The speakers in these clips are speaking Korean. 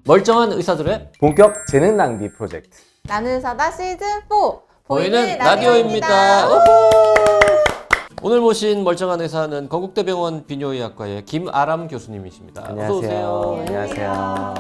멀쩡한 의사들의 본격 재능 낭비 프로젝트. 나는 사다 시즌 4 보이는 라디오입니다. 우후! 오늘 모신 멀쩡한 의사는 건국대병원 비뇨의학과의 김아람 교수님이십니다. 안녕하세요. 어서 오세요. 안녕하세요.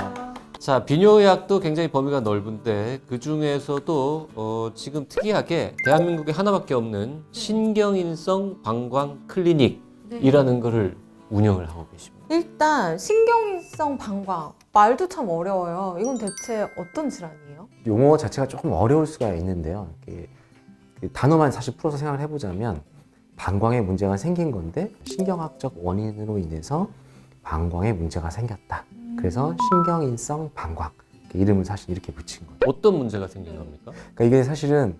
자, 비뇨의학도 굉장히 범위가 넓은데 그 중에서도 지금 특이하게 대한민국에 하나밖에 없는 신경인성 방광 클리닉이라는 거를 운영을 하고 계십니다. 일단 신경인성 방광 말도 참 어려워요. 이건 대체 어떤 질환이에요? 용어 자체가 조금 어려울 수가 있는데요. 그 단어만 사실 풀어서 생각을 해보자면 방광에 문제가 생긴 건데 신경학적 원인으로 인해서 방광에 문제가 생겼다. 그래서 신경인성 방광 이름을 사실 이렇게 붙인 거예요. 어떤 문제가 생긴 겁니까? 그러니까 이게 사실은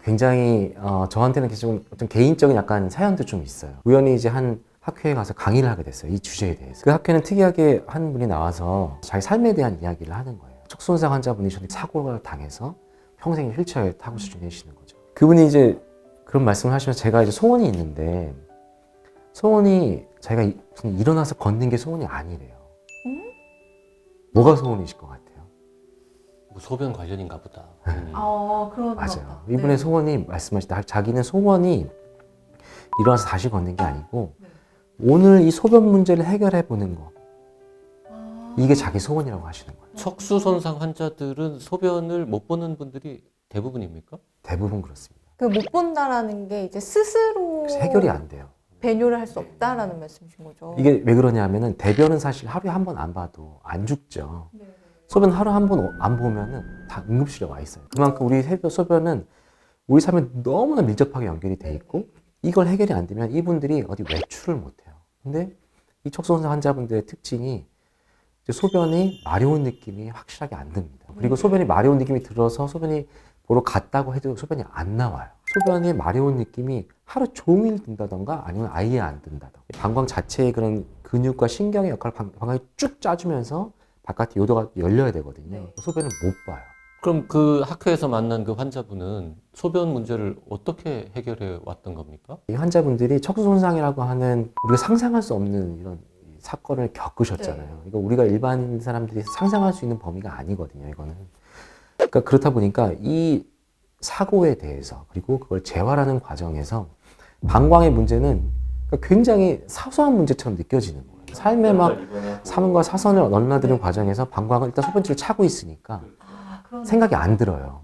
굉장히 저한테는 좀 개인적인 약간 사연도 좀 있어요. 우연히 이제 한 학회에 가서 강의를 하게 됐어요. 이 주제에 대해서. 그 학회는 특이하게 한 분이 나와서 자기 삶에 대한 이야기를 하는 거예요. 척수손상 환자분이셨는데 사고를 당해서 평생 휠체어에 타고 지내시는 거죠. 그분이 이제 그런 말씀을 하시면서 제가 이제 소원이 있는데 소원이 자기가 무슨 일어나서 걷는 게 소원이 아니래요. 뭐가 소원이실 것 같아요? 뭐 소변 관련인가 보다. 그런 맞아요. 이분의 소원이 말씀하시다 자기는 소원이 일어나서 다시 걷는 게 아니고 오늘 이 소변 문제를 해결해 보는 거 이게 자기 소원이라고 하시는 거예요. 척수 손상 환자들은 소변을 못 보는 분들이 대부분입니까? 대부분 그렇습니다. 그 못 본다라는 게 이제 스스로 그래서 해결이 안 돼요. 배뇨를 할 수 없다라는 말씀이신 거죠. 이게 왜 그러냐면은 대변은 사실 하루에 한 번 안 봐도 안 죽죠. 소변 하루 한 번 안 보면은 다 응급실에 와 있어요. 그만큼 우리 소변은 우리 삶에 너무나 밀접하게 연결이 돼 있고 이걸 해결이 안 되면 이분들이 어디 외출을 못 해요. 근데 이 척수손상 환자분들의 특징이 이제 소변이 마려운 느낌이 확실하게 안 듭니다. 그리고 소변이 마려운 느낌이 들어서 소변이 보러 갔다고 해도 소변이 안 나와요. 소변이 마려운 느낌이 하루 종일 든다던가 아니면 아예 안 든다던가. 방광 자체의 그런 근육과 신경의 역할을 방광이 쭉 짜주면서 바깥에 요도가 열려야 되거든요. 소변을 못 봐요. 그럼 그 학회에서 만난 그 환자분은 소변 문제를 어떻게 해결해 왔던 겁니까? 이 환자분들이 척수손상이라고 하는 우리가 상상할 수 없는 이런 사건을 겪으셨잖아요. 이거 우리가 일반 사람들이 상상할 수 있는 범위가 아니거든요. 이거는. 그러니까 그렇다 보니까 이 사고에 대해서 그리고 그걸 재활하는 과정에서 방광의 문제는 굉장히 사소한 문제처럼 느껴지는 거예요. 삶에 막 사문과 사선을 넘나드는 과정에서 방광은 일단 소변줄을 차고 있으니까 생각이 안 들어요.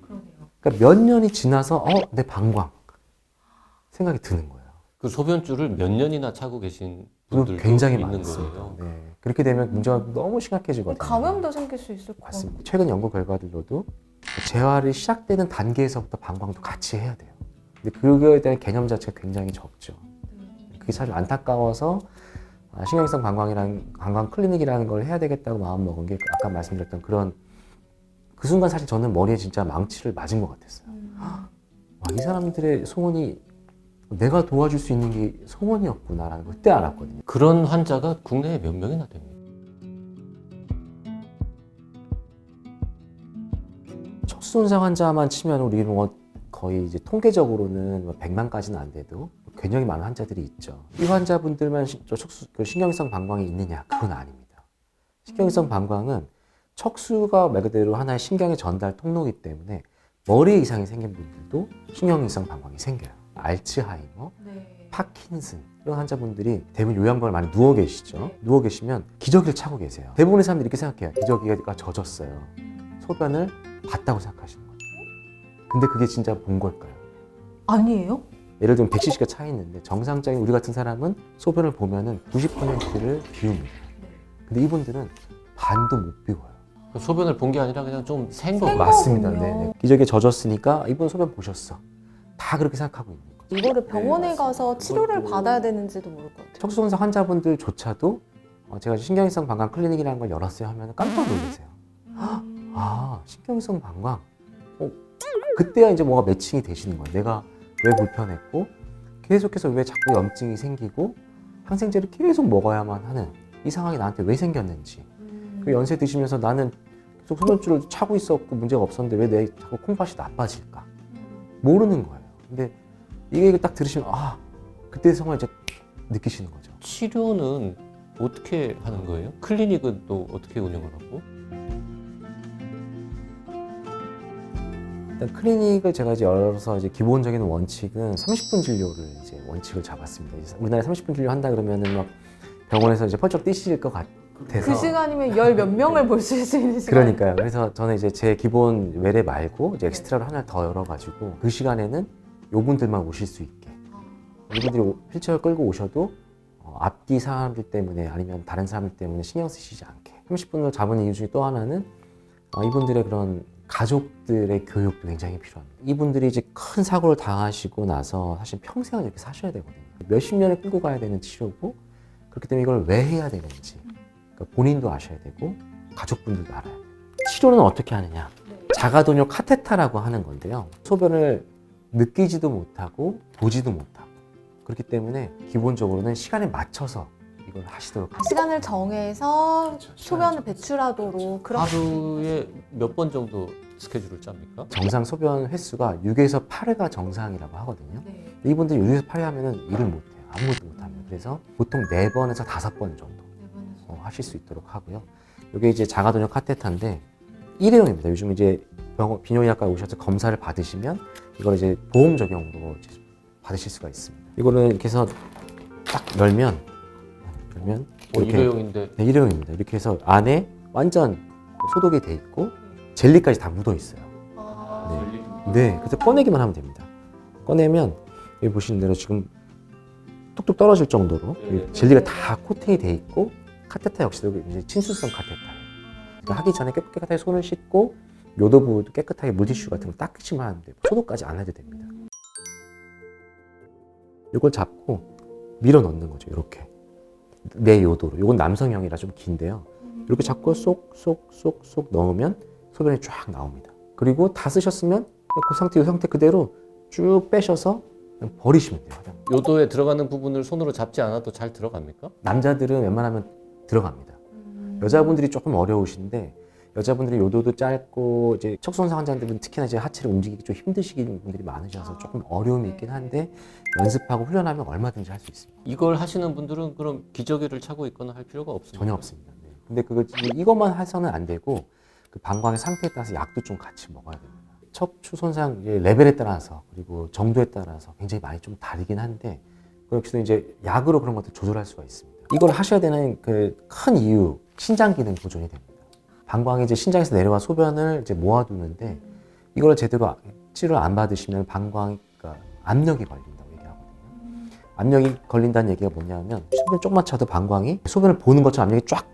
그러니까 몇 년이 지나서 내 방광 생각이 드는 거예요. 그 소변줄을 몇 년이나 차고 계신 분들도 굉장히 있는 많습니다. 거예요. 네. 그렇게 되면 문제가 너무 심각해지거든요. 감염도 생길 수 있을 것 같아요. 맞습니다. 최근 연구 결과들로도 재활이 시작되는 단계에서부터 방광도 같이 해야 돼요. 근데 그거에 대한 개념 자체가 굉장히 적죠. 그게 사실 안타까워서 신경인성 방광이라는 방광 클리닉이라는 걸 해야 되겠다고 마음 먹은 게 아까 말씀드렸던 그런 그 순간 사실 저는 머리에 진짜 망치를 맞은 것 같았어요. 이 사람들의 소원이 내가 도와줄 수 있는 게 소원이었구나라는 걸 그때 알았거든요. 그런 환자가 국내에 몇 명이나 됩니까? 척수손상 환자만 치면 우리 거의 이제 통계적으로는 100만까지는 안 돼도 굉장히 많은 환자들이 있죠. 이 환자분들만 신경인성 방광이 있느냐? 그건 아닙니다. 신경인성 방광은 척수가 말 그대로 하나의 신경의 전달 통로이기 때문에 머리에 이상이 생긴 분들도 신경인성 방광이 생겨요. 알츠하이머, 파킨슨 이런 환자분들이 대부분 요양병원에 많이 누워 계시죠. 누워 계시면 기저귀를 차고 계세요. 대부분의 사람들이 이렇게 생각해요. 기저귀가 젖었어요. 소변을 봤다고 생각하시는 거죠. 근데 그게 진짜 본 걸까요? 아니에요? 예를 들면 100cc가 차 있는데 정상적인 우리 같은 사람은 소변을 보면은 90%를 비웁니다. 근데 이분들은 반도 못 비워요. 소변을 본 게 아니라 그냥 좀 센 거. 맞습니다. 거군요. 네네. 기저귀에 젖었으니까 이분 소변 보셨어. 다 그렇게 생각하고 있는 거죠. 이거를 병원에 가서 치료를 받아야 되는지도 모를 것 같아요. 척수손상 환자분들조차도 제가 신경인성 방광 클리닉이라는 걸 열었어요 하면 깜짝 놀라세요. 신경인성 방광. 그때야 이제 뭐가 매칭이 되시는 거예요. 내가 왜 불편했고 계속해서 왜 자꾸 염증이 생기고 항생제를 계속 먹어야만 하는 이 상황이 나한테 왜 생겼는지. 그 연세 드시면서 나는 계속 소변줄을 차고 있었고 문제가 없었는데 왜 내 자꾸 콩팥이 나빠질까? 모르는 거예요. 근데 이게 딱 들으시면 그때 정말 이제 느끼시는 거죠. 치료는 어떻게 하는 거예요? 클리닉은 또 어떻게 운영을 하고? 일단 클리닉을 제가 이제 열어서 이제 기본적인 원칙은 30분 진료를 이제 원칙을 잡았습니다. 이제 우리나라에 30분 진료 한다 그러면은 막 병원에서 이제 펄쩍 뛰실 것 같아서. 그 시간이면 열 몇 명을 볼 수 있는 시간. 그러니까요. 그래서 저는 이제 제 기본 외래 말고 이제 엑스트라로 하나 더 열어가지고 그 시간에는 요분들만 오실 수 있게. 이분들이 휠체어 끌고 오셔도 앞뒤 사람들 때문에 아니면 다른 사람들 때문에 신경 쓰시지 않게 30분을 잡은 이유 중에 또 하나는 이분들의 그런 가족들의 교육도 굉장히 필요합니다. 이분들이 이제 큰 사고를 당하시고 나서 사실 평생을 이렇게 사셔야 되거든요. 몇십 년을 끌고 가야 되는 치료고 그렇기 때문에 이걸 왜 해야 되는지 그러니까 본인도 아셔야 되고 가족분들도 알아야 돼요. 치료는 어떻게 하느냐? 자가도뇨 카테타라고 하는 건데요. 소변을 느끼지도 못하고 보지도 못하고 그렇기 때문에 기본적으로는 시간에 맞춰서 이걸 하시도록 합니다. 시간을 정해서 소변을 배출하도록 그런. 하루에 몇 번 정도 스케줄을 짭니까? 정상 소변 횟수가 6에서 8회가 정상이라고 하거든요. 네. 이분들이 6에서 8회 하면은 일을 못해요. 아무것도 못합니다. 그래서 보통 4번에서 5번 정도 하실 수 있도록 하고요. 이게 이제 자가도뇨 카테타인데 일회용입니다. 요즘 이제 비뇨기과에 오셔서 검사를 받으시면 이걸 이제 보험 적용으로 이제 받으실 수가 있습니다. 이거는 이렇게 해서 딱 열면 이렇게 일회용인데 네, 일회용입니다. 이렇게 해서 안에 완전 소독이 돼 있고 젤리까지 다 묻어 있어요. 네, 그래서 꺼내기만 하면 됩니다. 꺼내면 여기 보시는 대로 지금 뚝뚝 떨어질 정도로 젤리가 다 코팅이 돼 있고 카테타 역시도 이제 친수성 카테타예요. 그러니까 하기 전에 깨끗하게 손을 씻고 요도부도 깨끗하게 물티슈 같은 거 닦기만 하면 돼요. 소독까지 안 해도 됩니다. 이걸 잡고 밀어 넣는 거죠. 이렇게 내 요도로. 이건 남성형이라 좀 긴데요. 이렇게 잡고 쏙 넣으면 소변이 쫙 나옵니다. 그리고 다 쓰셨으면 그 상태, 이 상태 그대로 쭉 빼셔서 그냥 버리시면 돼요. 화장품. 요도에 들어가는 부분을 손으로 잡지 않아도 잘 들어갑니까? 남자들은 웬만하면 들어갑니다. 여자분들이 조금 어려우신데 여자분들이 요도도 짧고 이제 척선성 환자들은 특히나 이제 하체를 움직이기 좀 힘드시는 분들이 많으셔서 조금 어려움이 있긴 한데 연습하고 훈련하면 얼마든지 할 수 있습니다. 이걸 하시는 분들은 그럼 기저귀를 차고 있거나 할 필요가 없습니다. 전혀 없습니다. 네. 근데 그거 이것만 해서는 안 되고 그 방광의 상태에 따라서 약도 좀 같이 먹어야 됩니다. 척추 손상 레벨에 따라서 그리고 정도에 따라서 굉장히 많이 좀 다르긴 한데 그 역시도 이제 약으로 그런 것들 조절할 수가 있습니다. 이걸 하셔야 되는 그 큰 이유 신장 기능 보존이 됩니다. 방광이 이제 신장에서 내려와 소변을 이제 모아두는데 이걸 제대로 치료를 안 받으시면 방광 그러니까 압력이 걸린다고 얘기하거든요. 압력이 걸린다는 얘기가 뭐냐면 소변 조금만 차도 방광이 소변을 보는 것처럼 압력이 쫙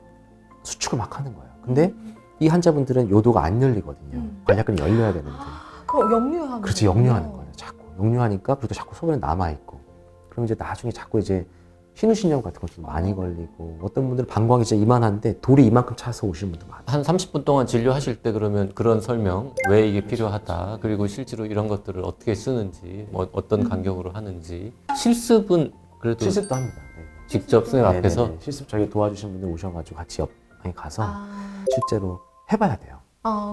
수축을 막 하는 거예요. 근데 이 환자분들은 요도가 안 열리거든요. 관략근이 열려야 되는데. 그럼 역류하는. 그렇지, 역류하는 거예요. 자꾸 역류하니까 그리고 자꾸 소변에 남아 있고. 그럼 이제 나중에 자꾸 이제 신우신경 같은 것도 많이 걸리고 어떤 분들은 방광이 진짜 이만한데 돌이 이만큼 차서 오시는 분도 많아요. 한 30분 동안 진료하실 때 그러면 그런 설명, 왜 이게 필요하다, 그리고 실제로 이런 것들을 어떻게 쓰는지, 뭐 어떤 간격으로 하는지. 실습은 그래도 실습도 합니다. 네. 직접 선생님 앞에서 네네네. 실습 저희 도와주신 분들 오셔가지고 같이 옆에 가서 실제로 해봐야 돼요.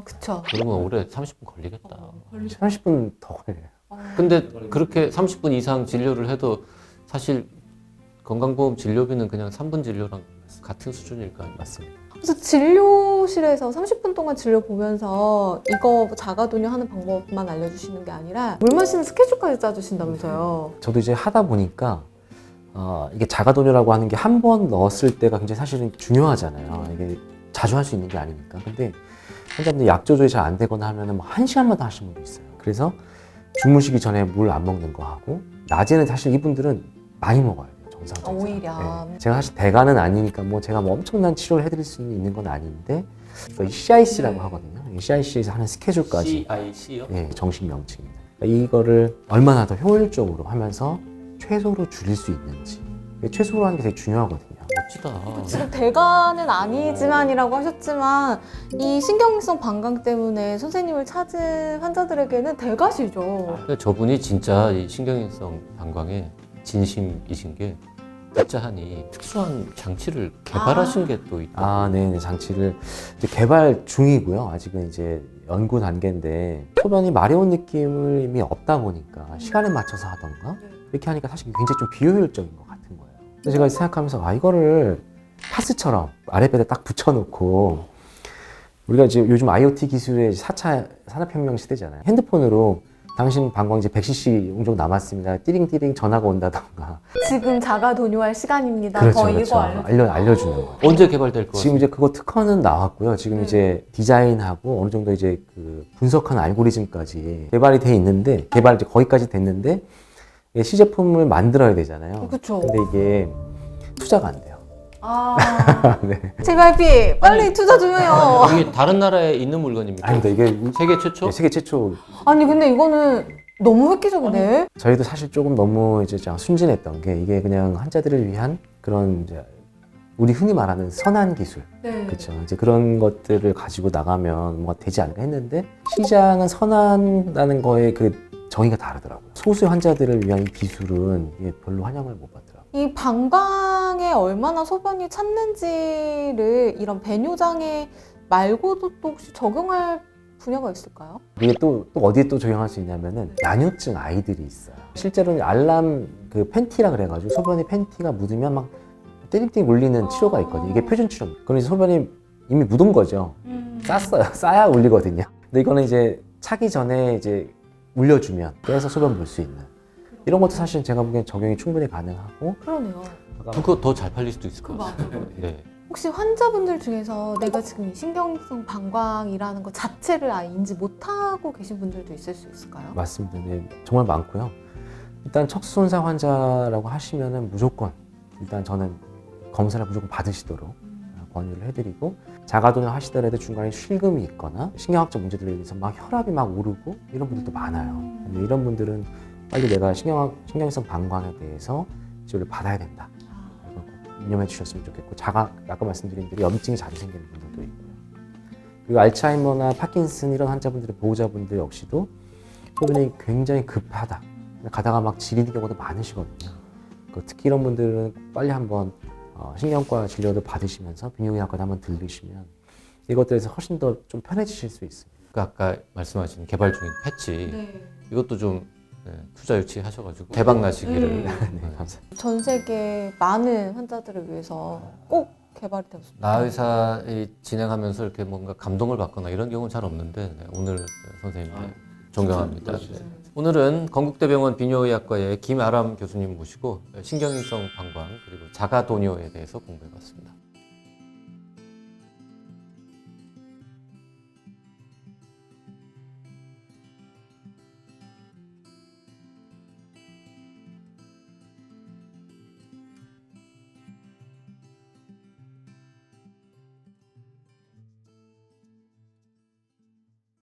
그쵸. 그러면 오래 30분 걸리겠다. 30분 더 걸려요. 근데 그렇게 30분 이상 진료를 해도 사실 건강보험 진료비는 그냥 3분 진료랑 같은 수준일까요? 맞습니다. 그래서 진료실에서 30분 동안 진료 보면서 이거 자가도뇨 하는 방법만 알려주시는 게 아니라 물 마시는 스케줄까지 짜주신다면서요. 저도 이제 하다 보니까 이게 자가도뇨라고 하는 게 한 번 넣었을 때가 굉장히 사실은 중요하잖아요. 이게 자주 할 수 있는 게 아니니까. 근데 환자분들 약 조절이 잘 안 되거나 하면은 뭐 1시간마다 하시는 분도 있어요. 그래서 주무시기 전에 물 안 먹는 거 하고 낮에는 사실 이분들은 많이 먹어야 돼요. 정상적으로. 오히려. 네. 제가 사실 대가는 아니니까 뭐 제가 뭐 엄청난 치료를 해드릴 수 있는 건 아닌데 CIC라고 하거든요. CIC에서 하는 스케줄까지. CIC요? 네, 정식 명칭입니다. 이거를 얼마나 더 효율적으로 하면서 최소로 줄일 수 있는지. 최소로 하는 게 되게 중요하거든요. 멋지다. 지금 대가는 아니지만이라고 하셨지만 이 신경성 방광 때문에 선생님을 찾은 환자들에게는 대가시죠. 근데 저분이 진짜 이 신경인성 방광에 진심이신 게 진짜 하니 특수한 장치를 개발하신 게 또 있다. 네, 장치를 이제 개발 중이고요. 아직은 이제 연구 단계인데 소변이 마려운 느낌이 없다 보니까 시간에 맞춰서 하던가 이렇게 하니까 사실 굉장히 좀 비효율적인 것 같은 거예요. 그래서 제가 생각하면서 이거를 파스처럼 아랫배에 딱 붙여놓고 우리가 지금 요즘 IoT 기술의 4차 산업혁명 시대잖아요. 핸드폰으로 당신 방광 이제 100cc 용적 남았습니다. 띠링띠링 전화가 온다던가. 지금 자가 돈요할 시간입니다. 그렇죠, 더 그렇죠. 이거 알려주는 거예요. 언제 개발될 것 지금 이제 그거 특허는 나왔고요. 지금 이제 디자인하고 어느 정도 이제 그 분석하는 알고리즘까지 개발이 돼 있는데, 개발 이제 거기까지 됐는데, 이게 시제품을 만들어야 되잖아요. 그렇죠. 근데 이게 투자가 안 돼요. 아, 네. JYP 빨리 투자 좀해요. 이게 다른 나라에 있는 물건입니까? 아닙니다. 이게 세계 최초? 세계 최초. 아니 근데 이거는 너무 획기적이네. 저희도 사실 조금 너무 이제 순진했던 게, 이게 그냥 환자들을 위한 그런 이제 우리 흔히 말하는 선한 기술, 네. 그렇죠. 이제 그런 것들을 가지고 나가면 뭐가 되지 않을까 했는데, 시장은 선한다는 거에 그 정의가 다르더라고요. 소수의 환자들을 위한 이 기술은 이게 별로 환영을 못 받더라고요. 이 방광에 얼마나 소변이 찼는지를 이런 배뇨장애 말고도 또 혹시 적용할 분야가 있을까요? 이게 또 어디에 또 적용할 수 있냐면은 야뇨증 아이들이 있어요. 실제로는 알람 그 팬티라 그래가지고 소변에 팬티가 묻으면 막 띠링띠링 울리는 치료가 있거든요. 이게 표준 치료. 그럼 이제 소변이 이미 묻은 거죠. 쌌어요. 싸야 울리거든요. 근데 이거는 이제 차기 전에 이제 울려주면 빼서 소변 볼 수 있는 이런 것도 사실 제가 보기엔 적용이 충분히 가능하고. 그러네요. 그거 더 잘 팔릴 수도 있을 것 같아요. 네. 혹시 환자분들 중에서 내가 지금 이 신경성 방광이라는 것 자체를 아예 인지 못하고 계신 분들도 있을 수 있을까요? 맞습니다. 네, 정말 많고요. 일단 척수 손상 환자라고 하시면은 무조건 일단 저는 검사를 무조건 받으시도록 권유를 해드리고, 자가돈을 하시더라도 중간에 쉴금이 있거나 신경학적 문제들에 의해서 막 혈압이 막 오르고 이런 분들도 많아요. 근데 이런 분들은 빨리 내가 신경성 방광에 대해서 치료를 받아야 된다. 이걸 꼭 유념해 주셨으면 좋겠고, 아까 말씀드린 대로 염증이 자주 생기는 분들도 있고요. 그리고 알츠하이머나 파킨슨 이런 환자분들의 보호자분들 역시도 소변이 굉장히 급하다, 가다가 막 지리는 경우도 많으시거든요. 특히 이런 분들은 빨리 한번 신경과 진료를 받으시면서 비뇨기과도 한번 들르시면 이것들에서 훨씬 더 좀 편해지실 수 있습니다. 그 아까 말씀하신 개발 중인 패치 이것도 좀 투자 유치하셔가지고 대박 나시기를. 네, 감사합니다. 전 세계 많은 환자들을 위해서 꼭 개발이 되었습니다. 나의사 진행하면서 이렇게 뭔가 감동을 받거나 이런 경우는 잘 없는데, 네, 오늘 선생님 존경합니다. 네. 오늘은 건국대병원 비뇨의학과의 김아람 교수님 모시고 신경인성 방광 그리고 자가도뇨에 대해서 공부해봤습니다.